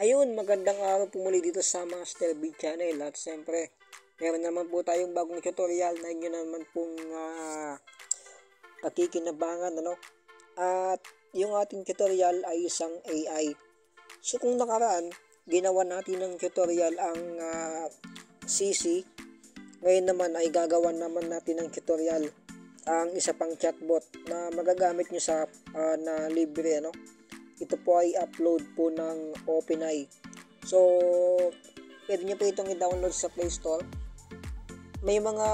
Ayun, magandang araw po muli dito sa Master B Channel at siyempre meron naman po tayong bagong tutorial na inyo naman pong pakikinabangan, ano? At yung ating tutorial ay isang AI. So kung nakaraan, ginawa natin ng tutorial ang CC, ngayon naman ay gagawa naman natin ng tutorial ang isa pang chatbot na magagamit nyo sa na libre, ano? Ito po ay upload po ng OpenAI. So, pwede nyo po itong i-download sa Play Store. May mga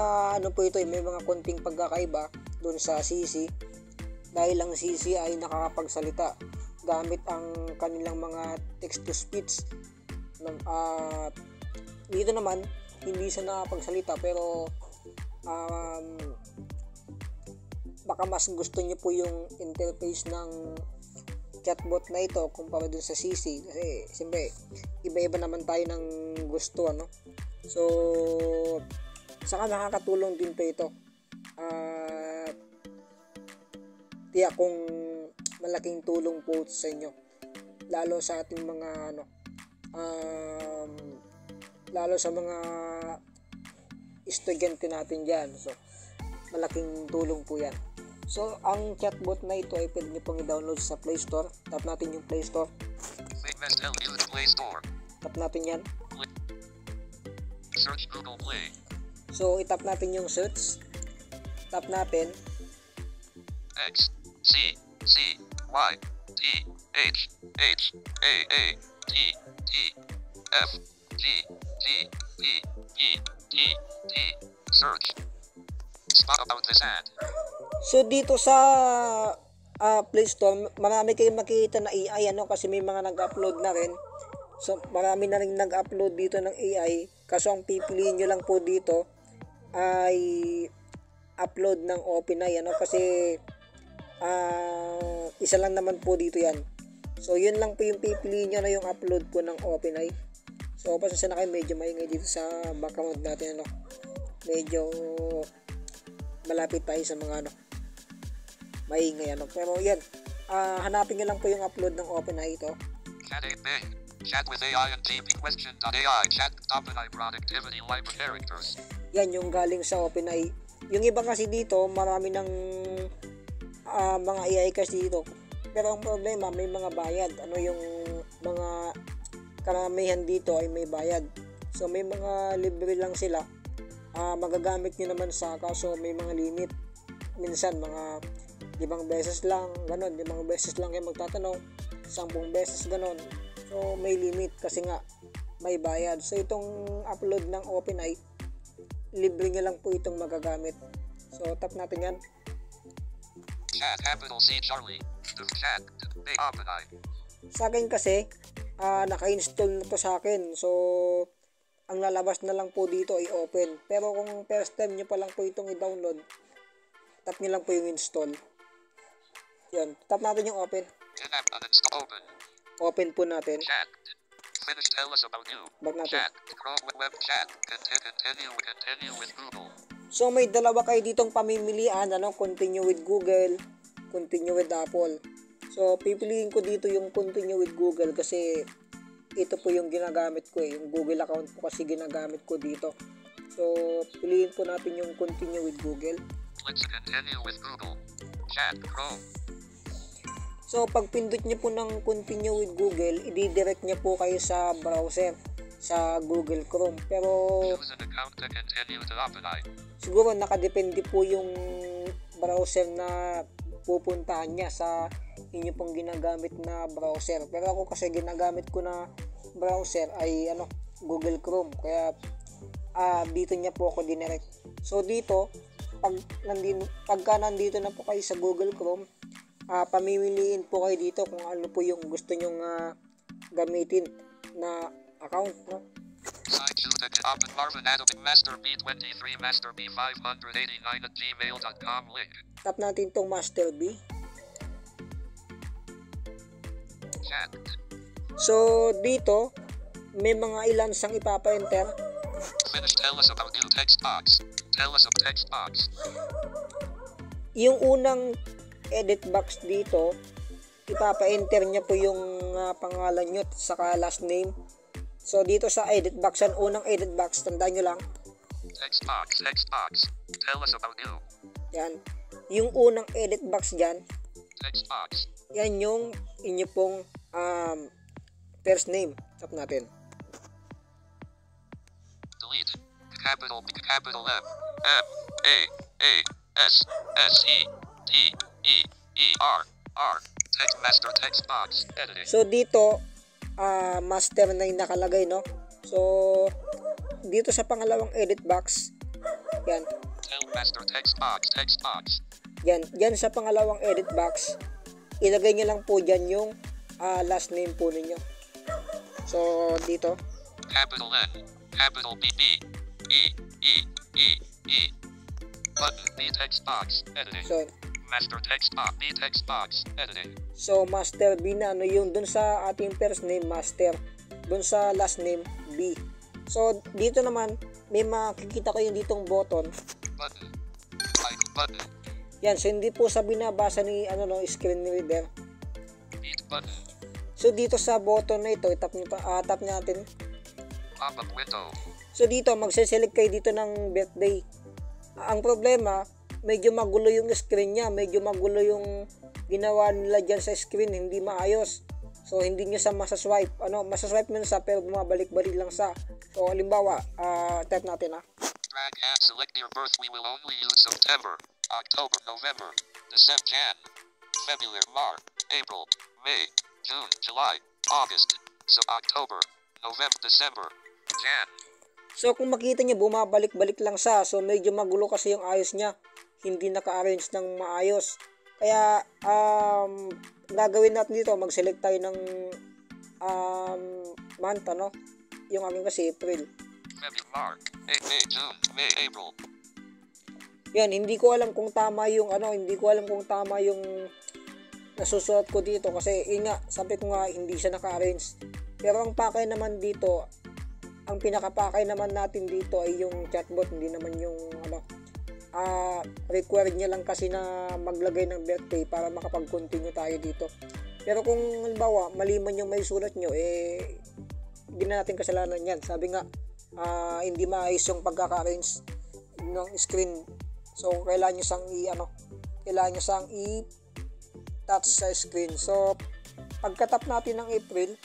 may mga konting pagkakaiba dun sa CC dahil ang CC ay nakakapagsalita gamit ang kanilang mga text to speech. Dito naman hindi siya nakapagsalita pero baka mas gusto nyo po yung interface ng chatbot na ito kumpara dun sa CC kasi siyempre iba-iba naman tayo ng gusto, ano? So saka nakakatulong din po ito at tiyak kung malaking tulong po sa inyo lalo sa ating mga lalo sa mga estudyante natin dyan. So malaking tulong po yan. So, ang chatbot na ito ay pwede nyo pong i-download sa Play Store. Tap natin yung Play Store. Tap natin yan. Search Google Play. So, itap natin yung search. Tap natin. X C C Y T H H A A T T F G G B B T T Search. Spot about this ad. So dito sa Play Store, marami kayong makikita na AI, ano, kasi may mga nag-upload na rin. So marami na rin nag-upload dito ng AI. Kaso ang pipiliin nyo lang po dito ay upload ng OpenAI, ano, kasi isa lang naman po dito yan. So yun lang po yung pipiliin nyo na yung upload po ng OpenAI. So pasensya na kayo, medyo maingay dito sa background natin, ano. Medyo malapit tayo sa mga maingay, ano. Pero yan, hanapin nyo lang po yung upload ng OpenAI ito. Chat 8 Bing. Chat with AI and TP question.ai. Chat OpenAI productivity library characters. Yan yung galing sa OpenAI. Yung iba kasi dito, marami ng mga AI kasi dito. Pero ang problema, may mga bayad. Ano, yung mga karamihan dito ay may bayad. So may mga libre lang sila. Magagamit nyo naman sa kaso may mga limit. Minsan mga 5 beses lang, ganon, 5 beses lang kayo magtatanong, 10 beses ganon. So may limit kasi nga may bayad. So itong upload ng OpenAI, libre nyo lang po itong magagamit. So tap natin yan. Chat capital C Charlie. The chat OpenAI. Sa akin kasi naka-install na to sa akin. So ang lalabas na lang po dito ay open. Pero kung first time nyo pa lang po itong i-download, tap nyo lang po yung install. Yan, tap natin yung open. Open. Open po natin. Chat. Finish tell us about you. Back natin. Chat. Chrome web chat. Continue with Google. So may dalawa kayo ditong pamimilian, ano, continue with Google, continue with Apple. So pipiliin ko dito yung continue with Google kasi ito po yung ginagamit ko, yung Google account po kasi ginagamit ko dito. So piliin po natin yung continue with Google. Let's continue with Google. Chat Chrome. So pag pindot nyo po ng continue with Google, i-direct nyo po kayo sa browser, sa Google Chrome. Pero Use an account to continue to OpenAI. siguro nakadepende po yung browser na pupuntahan niya sa inyo pong ginagamit na browser. Pero ako kasi ginagamit ko na browser ay Google Chrome. Kaya dito niya po ako dinirect. So dito, pagka nandito na po kayo sa Google Chrome, pamimiliin po kayo dito kung ano po yung gusto nyong gamitin na account, no? Sign to the Open Marvin Adam Master B23 Master B589 at gmail.com link. Tap natin tong Master B. Chat. So dito may mga ilan sang ipapa-enter. Finish tell us about you text box. Tell us of text box. Yung unang edit box dito ipapa-enter niya po yung pangalan nyo at saka last name. So dito sa edit box, yan unang edit box, tandaan nyo lang. Text box. Tell us about you. Yan. Yung unang edit box dyan, Text box. yan yung inyo pong first name. Tap natin. Delete. Capital B, capital M, M, A, S, S, E, T, E, E, R, R. Text master text box. Editing. So dito, master na yung nakalagay, no? So, dito sa pangalawang edit box, yan. Tell master text box. Text box. Yan sa pangalawang edit box, ilagay nyo lang po dyan yung last name po ninyo. So, dito. Capital N, capital B, B, E, E, E, E. Button B text box. Editing. So, Master text box. B text box. Editing. so master B na ano yung dun sa ating first name, master. Dun sa last name, B. So, dito naman, may makikita ko yung ditong button. Button. Like button. Yan, so hindi po sa binabasa ni screen reader. Beat button. So, dito sa button na ito, tap natin. Pop-up window. So, dito, magse-select kayo dito ng birthday. Ang problema, medyo magulo yung screen niya, medyo magulo yung ginawa nila dyan sa screen, hindi maayos. So, hindi nyo sa masaswipe. Masaswipe mo sa pero bumabalik-balik lang sa. So, halimbawa, type natin Drag and select your birth. We will only use September, October, November, December, Jan, February, March, April, May, June, July, August, so October, November, December, Jan. So, kung makita nyo, bumabalik-balik lang sa. So, medyo magulo kasi yung ayos niya. Hindi naka-arrange ng maayos. Kaya, gagawin natin dito, mag-select tayo ng month, Yung aking kasi April. February, March, May, June, May, April. Yan, hindi ko alam kung tama yung nasusulat ko dito kasi sabi ko nga hindi siya naka-arrange. Pero ang pakay naman dito, ang pinakapakay naman natin dito ay yung chatbot, hindi naman yung required niya lang kasi na maglagay ng birthday para makapag-continue tayo dito. Pero kung halimbawa mali man yung may sulat nyo, hindi na natin kasalanan yan. Sabi nga, hindi maayos yung pagkaka-arrange ng screen. So, kailangan nyo siyang i-touch sa screen. So, pagka-tap natin ng April,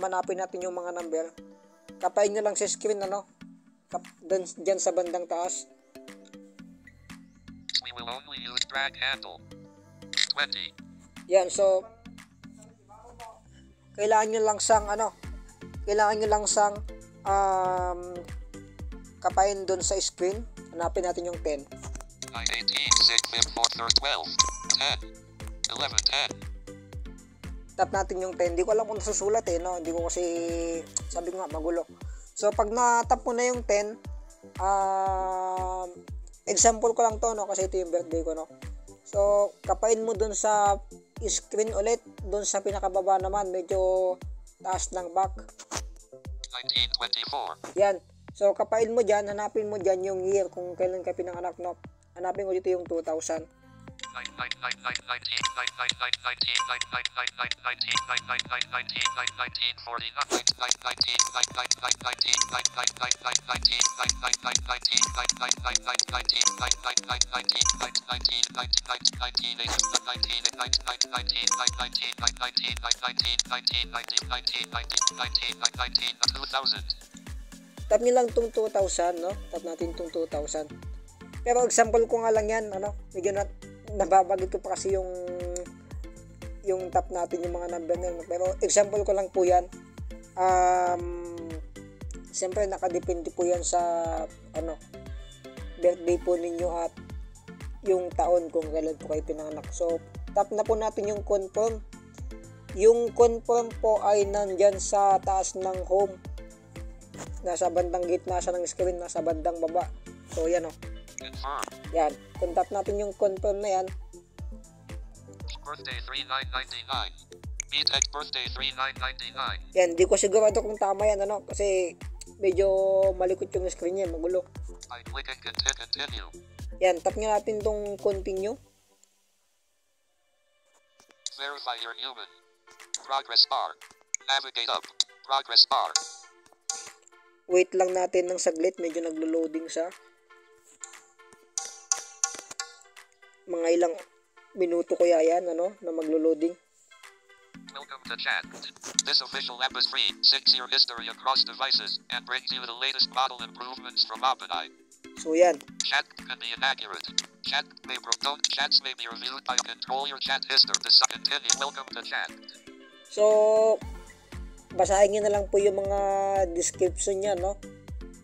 manapin natin yung mga number. Kapain nyo lang sa screen, dyan sa bandang taas. We will only use drag handle. 20. Yan, so, kailangan nyo lang sang kapain dun sa screen. Hanapin natin yung 10. 9, 18, 6, 5, 4, 12, 10, 11, 10. Tap natin yung 10. Hindi ko alam kung nasusulat Hindi ko kasi, sabi ko nga, magulo. So, pag na-tap mo na yung 10, example ko lang to, kasi ito yung birthday ko, So, kapain mo dun sa screen ulit. Dun sa pinakababa naman, medyo taas ng back. 1924. Yan. So, kapain mo dyan, hanapin mo dyan yung year kung kailan ka pinanganak, Hanapin ko dito yung 2000. 2000. Tap nyo lang itong 2000, Tap natin itong 2000. Pero example ko nga lang yan, medyo nababagit ko pa kasi yung tap natin yung mga number na. Pero example ko lang po yan. Siyempre nakadepende po yan sa birthday po ninyo at yung taon kung kailan po kayo pinanganak. So, tap na po natin yung confirm. Yung confirm po ay nandyan sa taas ng home. Nasa bandang gitna siya ng screen, nasa bandang baba. So, yan Confirm. Yan. Kung tap natin yung confirm na yan. Birthday 3999. BTEC birthday 3999. Yan, di ko sigurado kung tama yan, kasi medyo malikot yung screen niya, magulo. I click and continue. Yan, tap nyo natin tong continue. Verify you're human. Progress bar. Navigate up. Progress bar. Wait lang natin ng saglit, medyo naglo-loading sa mga ilang minuto kaya yan, ano, na maglo-loading. Welcome to chat. This official app is free, syncs your history across devices, and brings you the latest model improvements from OpenAI. So yan, Chat can be inaccurate. Chats may be reviewed by control your chat history. Continue. Welcome to chat. so basahin nyo na lang po yung mga description niya, no?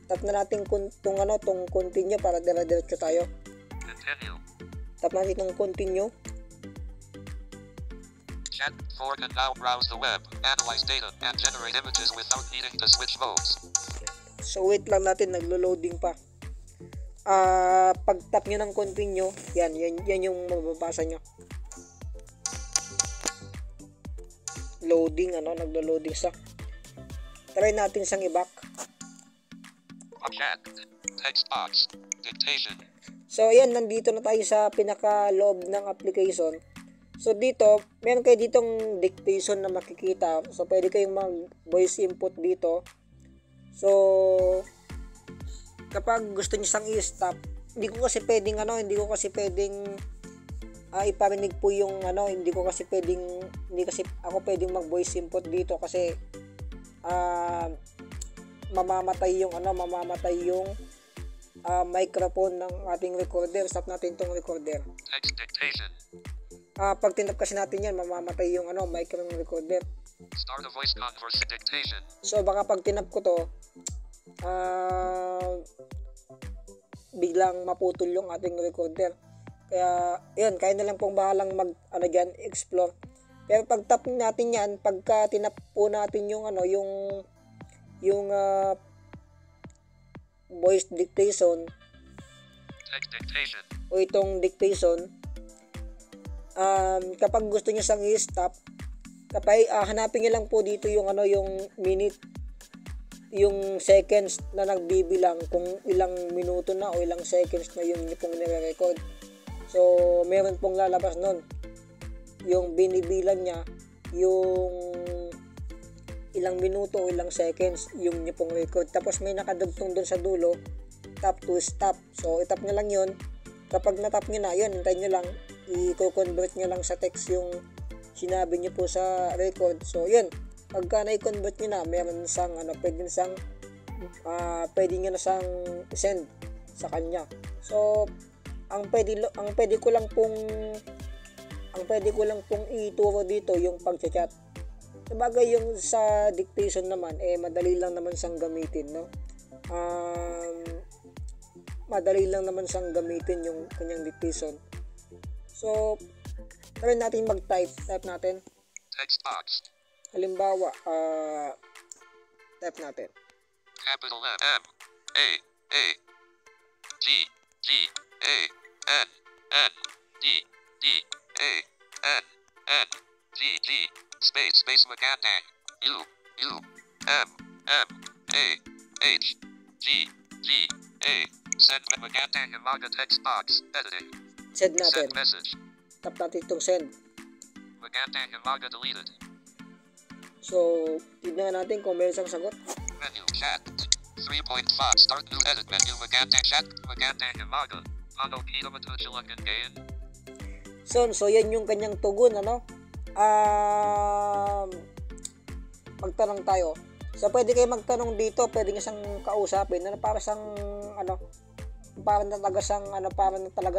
Tap na natin tong continue para dire-diretso tayo. Continue. Tap natin itong continue. Chat 4 can now browse the web, analyze data, and generate images without needing to switch modes. So wait lang natin, naglo-loading pa. Pag tap nyo ng continue, yan yung mababasa nyo. Loading, ano, naglo-loading sa. Try natin siyang i-back. Chat. Text box. Dictation. So ayan, nandito na tayo sa pinaka-loob ng application. So dito, meron kayo ditong dictation na makikita. So pwede kayong mag-voice input dito. So kapag gusto niyo sang i-stop, hindi ko kasi pwedeng iparinig po yung hindi kasi ako pwedeng mag-voice input dito kasi mamamatay yung microphone ng ating recorder. Stop natin tong recorder. Text dictation. Pag tinap kasi natin yan, mamamatay yung micro ng recorder. Start a voice converse dictation. So baka pag tinap ko to, biglang maputol yung ating recorder. Kaya yun, kaya na lang pong bahalang explore. Pero pag tap natin yan, pagka tinap po natin yung voice dictation, text dictation, o itong dictation, kapag gusto niyo sang i-stop, hanapin niyo lang po dito yung minute, yung seconds na nagbibilang kung ilang minuto na o ilang seconds na yung pong nire-record. So meron pong lalabas nun, yung binibilang niya yung ilang minuto o ilang seconds yung pong record. Tapos may nakadugtong dun sa dulo, tap to stop. So itap nyo lang yun. Kapag natap nyo na yun, hintayin nyo lang, i-convert nyo lang sa text yung sinabi nyo po sa record. So yun, pagka na-convert nyo na, meron sang pwede nyo na sang send sa kanya. So ang pwede ko lang pong ituro dito yung pag-chat. Sabagay yung sa dictation naman, madali lang naman siyang gamitin, no? Madali lang naman siyang gamitin yung kanyang dictation. So try natin mag-type. Type natin. text box, Halimbawa, type natin. capital M A G G A N N D D A N N G G space Magandang U M M A H G G A send Magandang Imaga text box editing. Send natin. Send message. Tap natin itong send. Magandang Imaga deleted. So tignan natin kung meron siyang sagot. Menu chat 3.5 start new edit menu Magandang chat Magandang Imaga Ano kita matutulangan ngayon? So yan yung kanyang tugon, magtanong tayo. So pwede kayo magtanong dito, pwede niyo siyang kausapin, para siyang parang talaga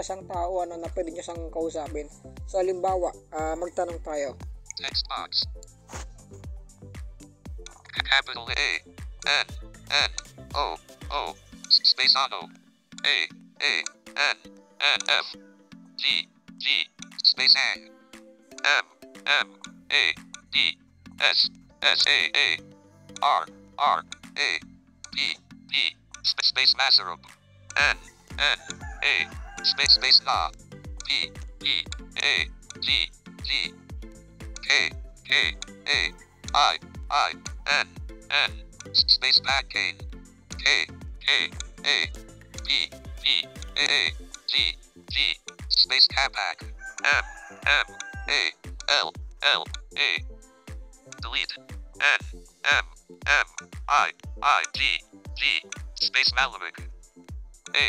siyang tao na pwede niyo siyang kausapin. So halimbawa, magtanong tayo. Text box. Capital A N N O O space Ano A N N F G G space A M M A D S S A R R A P P space Masarup N N A space Na P P A G G K K A I N N space Backgain K K A P P A G G space Capac M M A L L A delete N M M I G G space Malamig A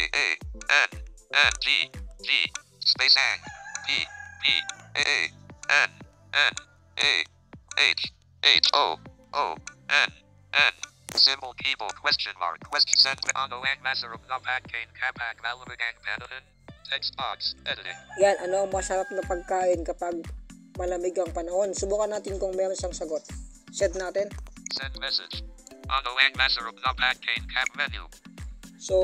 N N G space Ang P A N N A H O N N symbol keyboard question send ano ang masarap na pagkain kapag malamig ang panahon text box editing. Yan, ano ang masarap na pagkain kapag malamig ang panahon? Subukan natin kung meron siyang sagot. Set natin. Send message. Ano ang masarap na pagkain kap menu. So,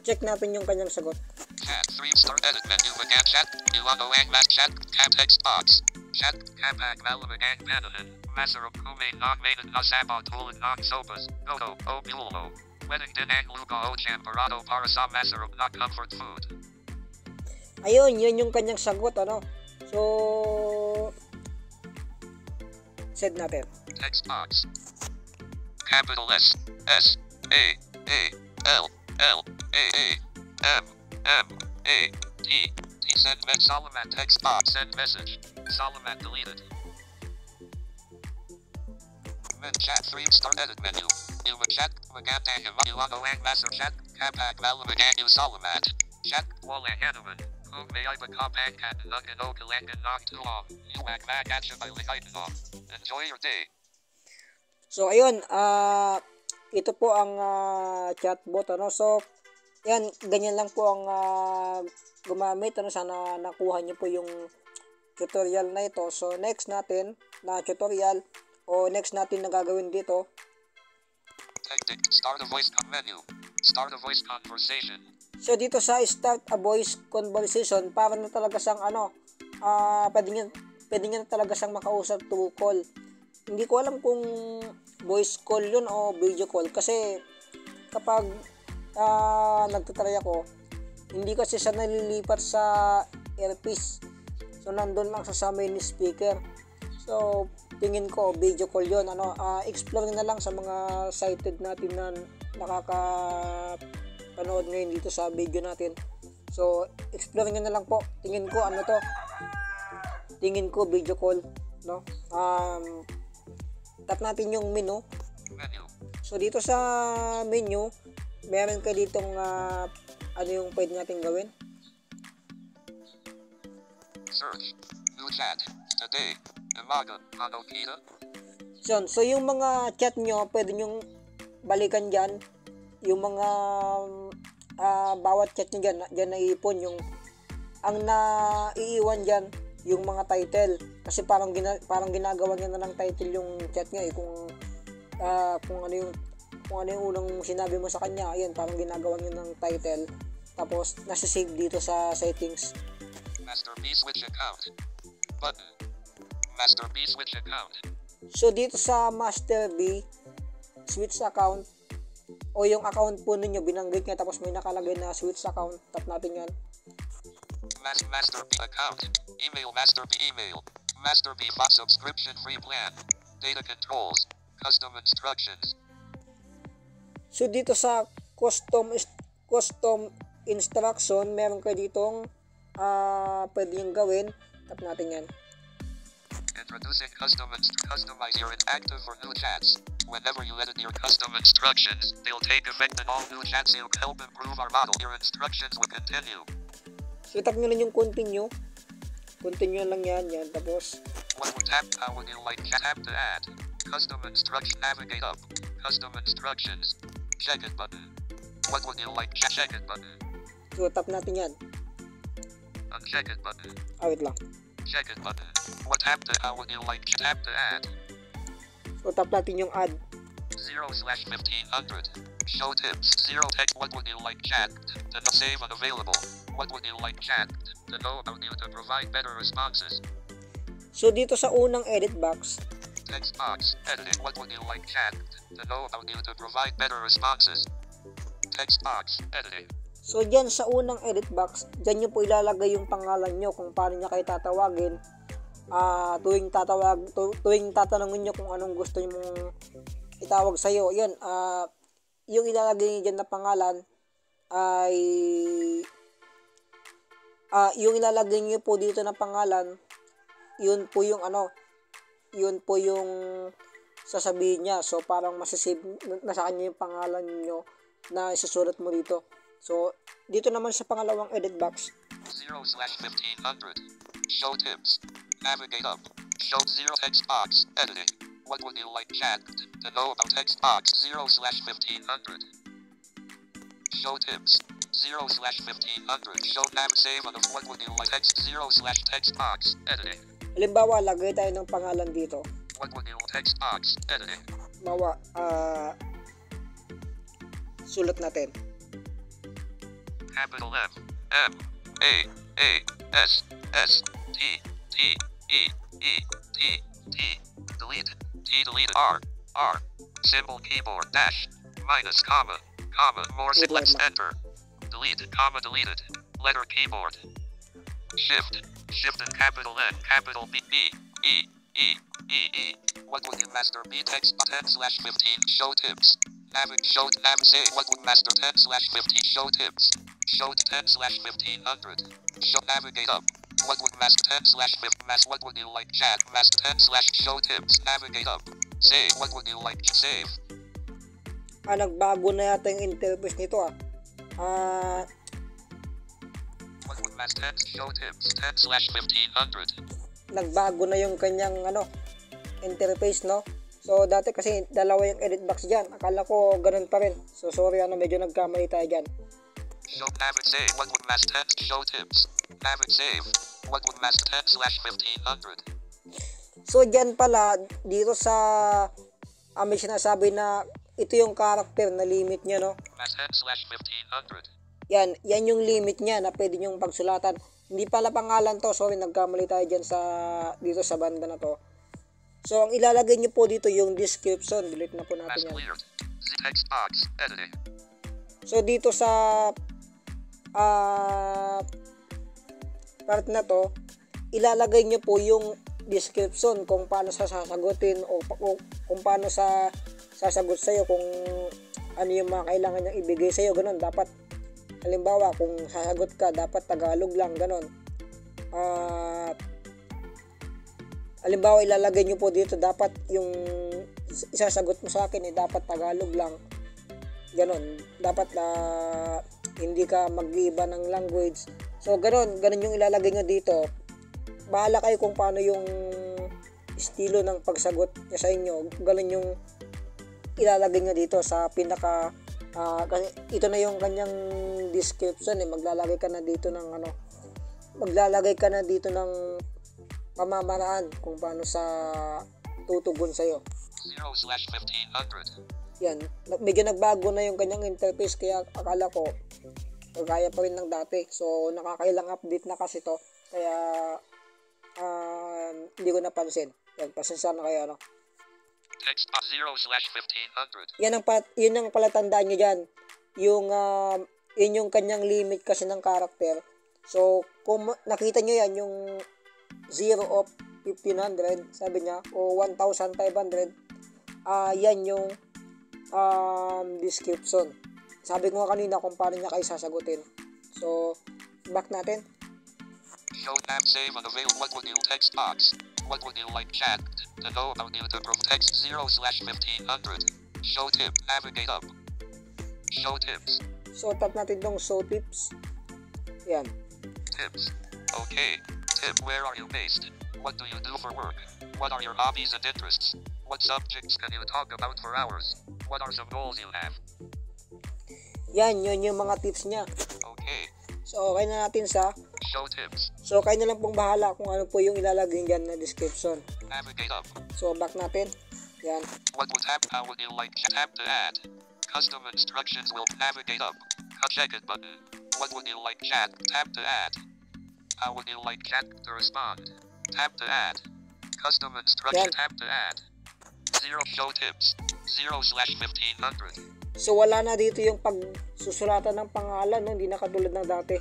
check natin yung kanyang sagot. Chat 3-star edit menu mag chat. Ano ang chat cap text box. Chat kapag malamig ang panahon. Masarap kumain ng mainit na sabaw tulad ng sopas, goto o bulalo. Pwedeng din ang lugaw o champorado para sa masarap na comfort food. Ayun, yun yung kanyang sagot, ano? So, set natin. Text box. Capital S A L M A T send message. Solomon text box. Send message. Solomon deleted. Chat 3-star edit menu. New chat maganda ano ang master chat kapag malamig ang Solomon. Chat wala hanuman. Kung may ipagkapag ka ng kalangan ng tulong. Huwag mag-atsabalihit mo. Enjoy your day. So, ayun, ito po ang chatbot, ano? So, yan, ganyan lang po ang gumamit, ano? Sana nakuha nyo po yung tutorial na ito. So, next natin na tutorial, next natin na gagawin dito. Start a voice menu. Start a voice conversation. So, dito sa start a voice conversation, para na talaga siyang pwede nyo na talaga siyang makausap to call. Hindi ko alam kung voice call yun o video call. Kasi, kapag nagtatry ako, hindi kasi siya nalilipat sa earpiece. So, nandun lang sa main speaker. So, tingin ko video call yun. Explore na lang sa mga sighted natin na nakakapanood ngayon dito sa video natin. So, explore nyo na lang po. Tingin ko video call, no? Tap natin yung menu. So, dito sa menu, meron ka ditong ano yung pwede natin gawin. Search. New chat. Today. Umaga. Ano kita? So, yung mga chat nyo, pwede nyong balikan dyan. Yung mga bawat chat nyo dyan naiipon. Ang naiiwan dyan, yung mga title. Kasi parang ginagawa nyo na ng title yung chat nyo. Kung ano yung unang sinabi mo sa kanya, ayan, parang ginagawa nyo ng title. Tapos, nasa-save dito sa settings. Master B switch account. Button. Master B switch account. So, dito sa Master B switch account, o yung account po ninyo, binanggit niya, tapos may nakalagay na switch account. Tap natin yan. Master B account. Email Master B email. Master B box subscription free plan. Data controls. Custom instructions. So, dito sa custom instruction, meron kayo ditong pwede yung gawin. Tap natin yan. Introducing customize your active for new chats. Whenever you edit your custom instructions, they'll take effect in all new chats. You'll help improve our model. Your instructions will continue. So, tap nyo lang yung continue. Continue lang yan. Tapos, what would tap? How would you like tap to add? Custom instruction. Navigate up. Custom instructions. Check it button. What would you like? Check it button. so tap natin yan. Uncheck it button. Wait lang. Check it button. What tap to? How would you like tap to add? So, tap natin yung add. 0/1500. Show tips. 0 text. What would you like chat? To save unavailable. What would you like chat? To know about you to provide better responses. So, dito sa unang edit box, Text box. Editing. What would you like chat? To know about you to provide better responses. Text box. Editing. so dyan sa unang edit box, dyan nyo po ilalagay yung pangalan nyo kung paano nyo kayo tatawagin. Tuwing tatanungin nyo kung anong gusto nyo mong itawag sa'yo. Yan, yung ilalagay nyo dyan na pangalan ay yung ilalagay nyo po dito na pangalan yun po yung yun po yung sasabihin niya. So parang masasave na sa kanya yung pangalan nyo na isusulat mo dito. So dito naman sa pangalawang edit box, 0/1500. Show tips. Navigate up. Show 0 text box. Editing. What would you like chat to know about text box 0/1500? Show tips. 0/1500. Show nav save on what would you like text 0/text box. Editing. halimbawa lagay tayo ng pangalan dito. What would you text box. Editing. Sulat natin. Capital M M A S S T T E E T T. Delete. T deleted. R symbol keyboard dash minus comma more Wait, let's wait, enter. Delete comma deleted. Letter keyboard. Shift and capital N capital B E. What would you master B text 10/15 show tips. Show nav save. What would master 10/15 show tips. Show 10/1500. Show navigate up. What would master 10/15 what would you like chat master 10/show tips navigate up. Save. What would you like save. Nagbago na yata yung interface nito What would master 10 show tips 10/1500. Nagbago na yung kanyang interface, no? So dati kasi dalawa yung edit box diyan. Akala ko ganun pa rin. So sorry, medyo nagkamali tayo diyan. Show navigate save. What would master 10 show tips. Navigate save. What would master 10/1500. So diyan pala dito sa may sinasabi na ito yung character na limit niya, no? 10/1500. Yan yung limit niya na pwede nyong pagsulatan. Hindi pala pangalan to. Sorry, nagkamali tayo diyan dito sa banda na to. So ang ilalagay niyo po dito yung description. Delete na po natin yan. Text box editing. So dito sa part na to, ilalagay nyo po yung description kung paano sa sasagutin o kung paano sa sasagot sa'yo, kung ano yung mga kailangan niyang ibigay sa'yo, ganun. Dapat, halimbawa, kung sasagot ka, dapat Tagalog lang, ganun. Halimbawa, ilalagay nyo po dito, dapat yung isasagot mo sa akin, dapat Tagalog lang. Ganun. Dapat hindi ka mag-iba ng language. So, ganun yung ilalagay nyo dito. Bahala kayo kung paano yung estilo ng pagsagot niya sa inyo. Ganun yung ilalagay nyo dito sa pinaka kasi ito na yung kanyang description maglalagay ka na dito ng pamamaraan kung paano sa tutugon sa'yo. 0/1500. Yan, medyo nagbago na yung kanyang interface, kaya akala ko kagaya pa rin ng dati. So nakakailang update na kasi to, kaya hindi ko napansin. Yan, pasensya na kayo, Text 0/1500. Yun ang palatandaan nyo dyan. Yun yung kanyang limit kasi ng character. So, kung nakita nyo yan, yung 0 of 1500, sabi niya, o 1500, yan yung description. Sabi ko nga kanina kung paano niya kayo sasagutin. So, back natin. Show nav save and avail. What would you text box? What would you like chat to know about you to prove text 0/1500. Show tip. Navigate up. Show tips. So, tap natin tong show tips. Yan. Tips. Okay. Tip. Where are you based? What do you do for work? What are your hobbies and interests? What subjects can you talk about for hours? What are some goals you have? Yan, yun yung mga tips niya. Okay. So, okay na natin sa Show tips. So, kayo na lang pong bahala kung ano po yung ilalagay dyan na description. Navigate up. So, back natin. Yan. What would happen? How would you like tap to add? Custom instructions will navigate up. Check it button. What would you like chat? Tap to add. How would you like chat to respond? Tap to add. Custom instruction. Yan. Tap to add. 0 show tips. 0/1500. So, wala na dito yung pagsusulatan ng pangalan, no? Hindi na katulad ng dati.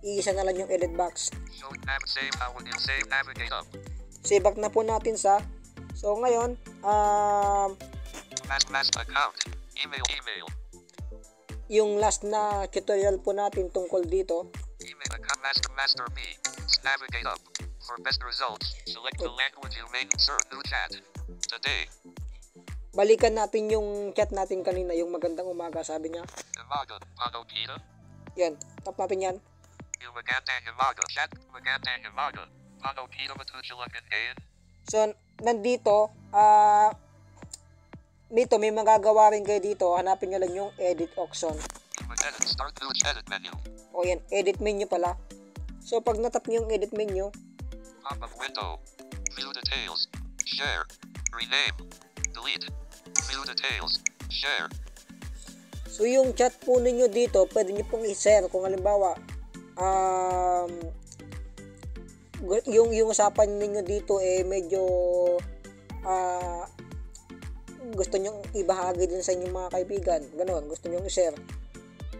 Iisa na lang yung edit box. Show nav save. How would you save? Navigate up. Save back na po natin sa. So, ngayon, Last account. Email. yung last na tutorial po natin tungkol dito. Email account master B. Navigate up. For best results, select the language you may insert new chat. Today, Balikan natin yung chat natin kanina, yung magandang umaga, sabi niya. Himaga, Panopita. Yan, tap natin yan. Maganda Himaga, chat, Maganda Himaga. Panopita Matutula Kangayan. So, nandito, dito, may magagawa rin kayo dito. Hanapin nyo lang yung edit option. Edit, start new edit menu. O yan, edit menu pala. So, pag natap nyo yung edit menu, Pop-up window. View details. Share. Rename. Delete. View details. Share. so yung chat po ninyo dito, pwede nyo pong i-share. Kung halimbawa, yung usapan ninyo dito medyo gusto nyong ibahagi din sa inyong mga kaibigan. Ganon, gusto nyong i-share.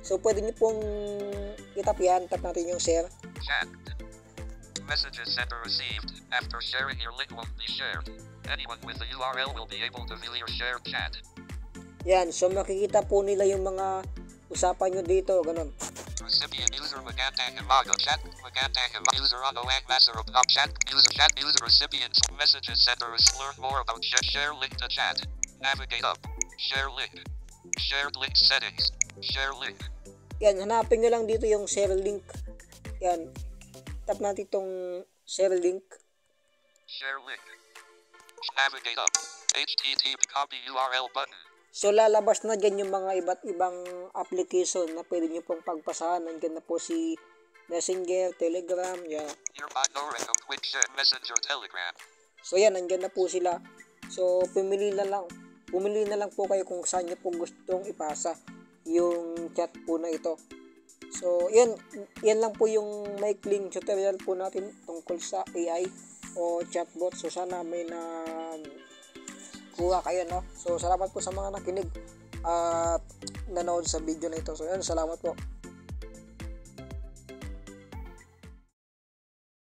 So, pwede nyo pong itap yan. Tap natin yung share. Chat. Messages sent or received. After sharing, your link won't be shared. Anyone with the URL will be able to view your shared chat. Yan. So, makikita po nila yung mga usapan nyo dito. Ganon. Recipient user Maganda Himaga chat. Maganda Himaga user Ano Ang Lazaro Pop chat. User recipients messages sent or learn more about share link to chat. Navigate up. Share link. Shared link settings. Share link. Yan. Hanapin nyo lang dito yung share link. Yan. Tap natin itong share link. Share link. Navigate up. HTTP copy URL button. So, lalabas na dyan yung mga iba't ibang application na pwede nyo pong pagpasahan. Nandiyan na po si Messenger, Telegram, yan. Hereby no and quick share messenger telegram. So, yan, nandiyan na po sila. So, pumili na lang po kayo kung saan nyo po gustong ipasa yung chat po na ito. So, yan lang po yung maikling tutorial po natin tungkol sa AI o chatbot. So, sana may kuha kayo, no? So, salamat po sa mga nakinig at nanood sa video na ito. So, yan, salamat po.